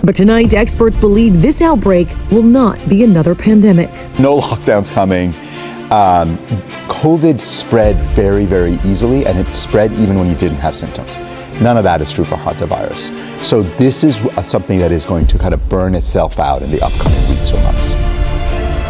But tonight, experts believe this outbreak will not be another pandemic. No lockdowns coming. COVID spread very, very easily, and it spread even when you didn't have symptoms. None of that is true for hantavirus. So this is something that is going to kind of burn itself out in the upcoming weeks or months.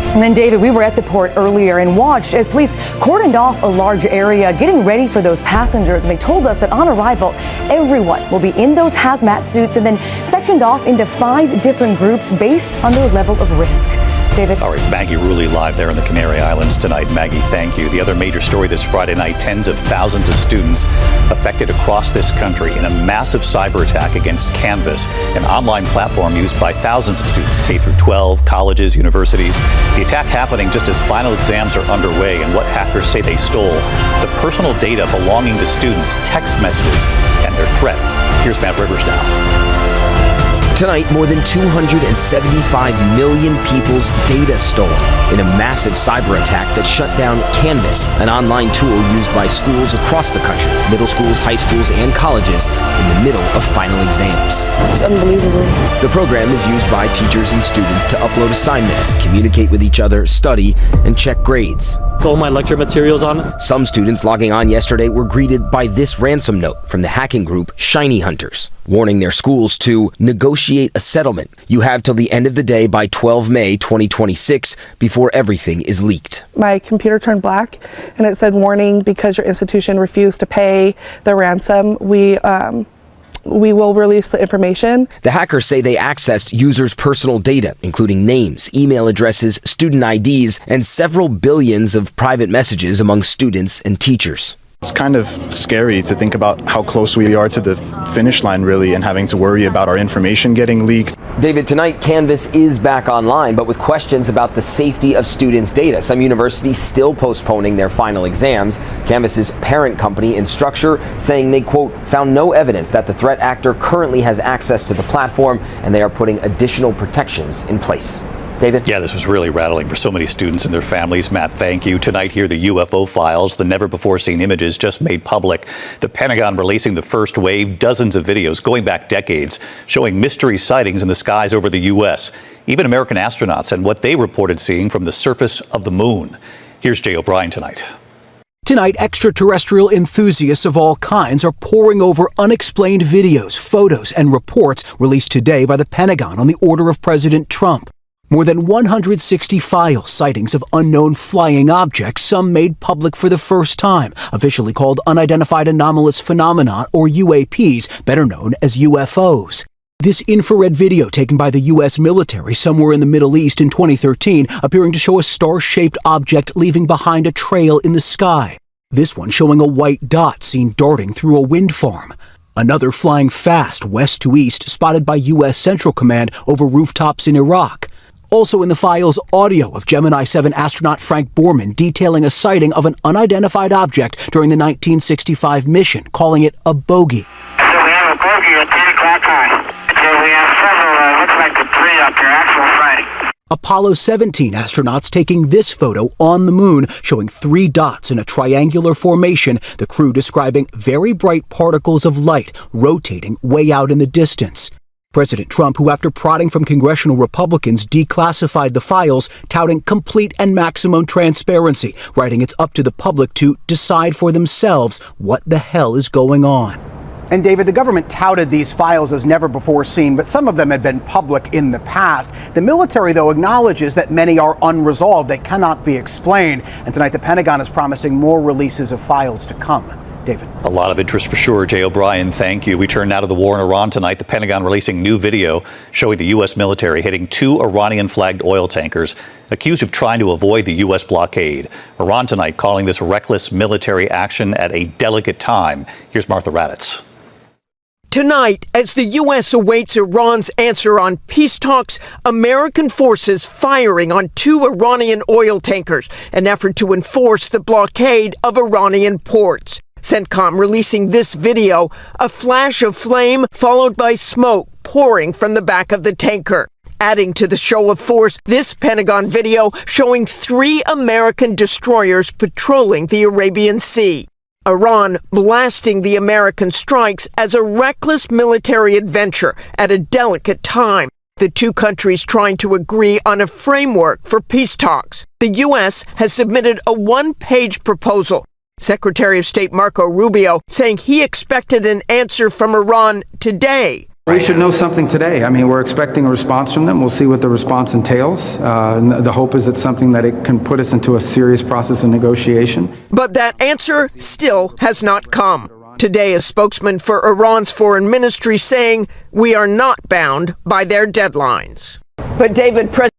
And then, David, we were at the port earlier and watched as police cordoned off a large area, getting ready for those passengers. And they told us that on arrival, everyone will be in those hazmat suits and then sectioned off into 5 different groups based on their level of risk. David. All right, Maggie Rulli live there in the Canary Islands tonight. Maggie, thank you. The other major story this Friday night, tens of thousands of students affected across this country in a massive cyber attack against Canvas, an online platform used by thousands of students, K through 12, colleges, universities. The attack happening just as final exams are underway, and what hackers say they stole: the personal data belonging to students, text messages, and their threat. Here's Matt Rivers now. Tonight, more than 275 million people's data stolen in a massive cyber attack that shut down Canvas, an online tool used by schools across the country, middle schools, high schools, and colleges in the middle of final exams. It's unbelievable. The program is used by teachers and students to upload assignments, communicate with each other, study, and check grades. All my lecture materials on it. Some students logging on yesterday were greeted by this ransom note from the hacking group Shiny Hunters, warning their schools to negotiate a settlement. You have till the end of the day by 12 May 2026 before everything is leaked. My computer turned black and it said, warning, because your institution refused to pay the ransom, we will release the information. The hackers say they accessed users' personal data, including names, email addresses, student IDs, and several billions of private messages among students and teachers. It's kind of scary to think about how close we are to the finish line, really, and having to worry about our information getting leaked. David, tonight Canvas is back online, but with questions about the safety of students' data. Some universities still postponing their final exams. Canvas's parent company, Instructure, saying they, quote, found no evidence that the threat actor currently has access to the platform, and they are putting additional protections in place. David? Yeah, this was really rattling for so many students and their families. Matt, thank you. Tonight, here the UFO files, the never-before-seen images just made public. The Pentagon releasing the first wave, dozens of videos going back decades, showing mystery sightings in the skies over the U.S., even American astronauts and what they reported seeing from the surface of the moon. Here's Jay O'Brien tonight. Tonight, extraterrestrial enthusiasts of all kinds are poring over unexplained videos, photos, and reports released today by the Pentagon on the order of President Trump. More than 160 file sightings of unknown flying objects, some made public for the first time, officially called Unidentified Anomalous Phenomena, or UAPs, better known as UFOs. This infrared video taken by the U.S. military somewhere in the Middle East in 2013, appearing to show a star-shaped object leaving behind a trail in the sky. This one showing a white dot seen darting through a wind farm. Another flying fast west to east, spotted by U.S. Central Command over rooftops in Iraq. Also in the files, audio of Gemini 7 astronaut Frank Borman detailing a sighting of an unidentified object during the 1965 mission, calling it a bogey. So we have a bogey at 10 o'clock time. So we have several, looks like debris up here, actual sighting. Apollo 17 astronauts taking this photo on the moon, showing 3 dots in a triangular formation, the crew describing very bright particles of light rotating way out in the distance. President Trump, who after prodding from congressional Republicans declassified the files, touting complete and maximum transparency, writing it's up to the public to decide for themselves what the hell is going on. And David, the government touted these files as never before seen, but some of them had been public in the past. The military, though, acknowledges that many are unresolved. They cannot be explained. And tonight the Pentagon is promising more releases of files to come. David. A lot of interest for sure. Jay O'Brien, thank you. We turn now to the war in Iran tonight. The Pentagon releasing new video showing the U.S. military hitting 2 Iranian-flagged oil tankers accused of trying to avoid the U.S. blockade. Iran tonight calling this reckless military action at a delicate time. Here's Martha Raddatz. Tonight, as the U.S. awaits Iran's answer on peace talks, American forces firing on 2 Iranian oil tankers, an effort to enforce the blockade of Iranian ports. CENTCOM releasing this video, a flash of flame followed by smoke pouring from the back of the tanker. Adding to the show of force, this Pentagon video showing 3 American destroyers patrolling the Arabian Sea. Iran blasting the American strikes as a reckless military adventure at a delicate time. The two countries trying to agree on a framework for peace talks. The U.S. has submitted a one-page proposal. Secretary of State Marco Rubio saying he expected an answer from Iran today. We should know something today. I mean, we're expecting a response from them. We'll see what the response entails. The hope is it's something that it can put us into a serious process of negotiation. But that answer still has not come. Today, a spokesman for Iran's foreign ministry saying we are not bound by their deadlines. But David,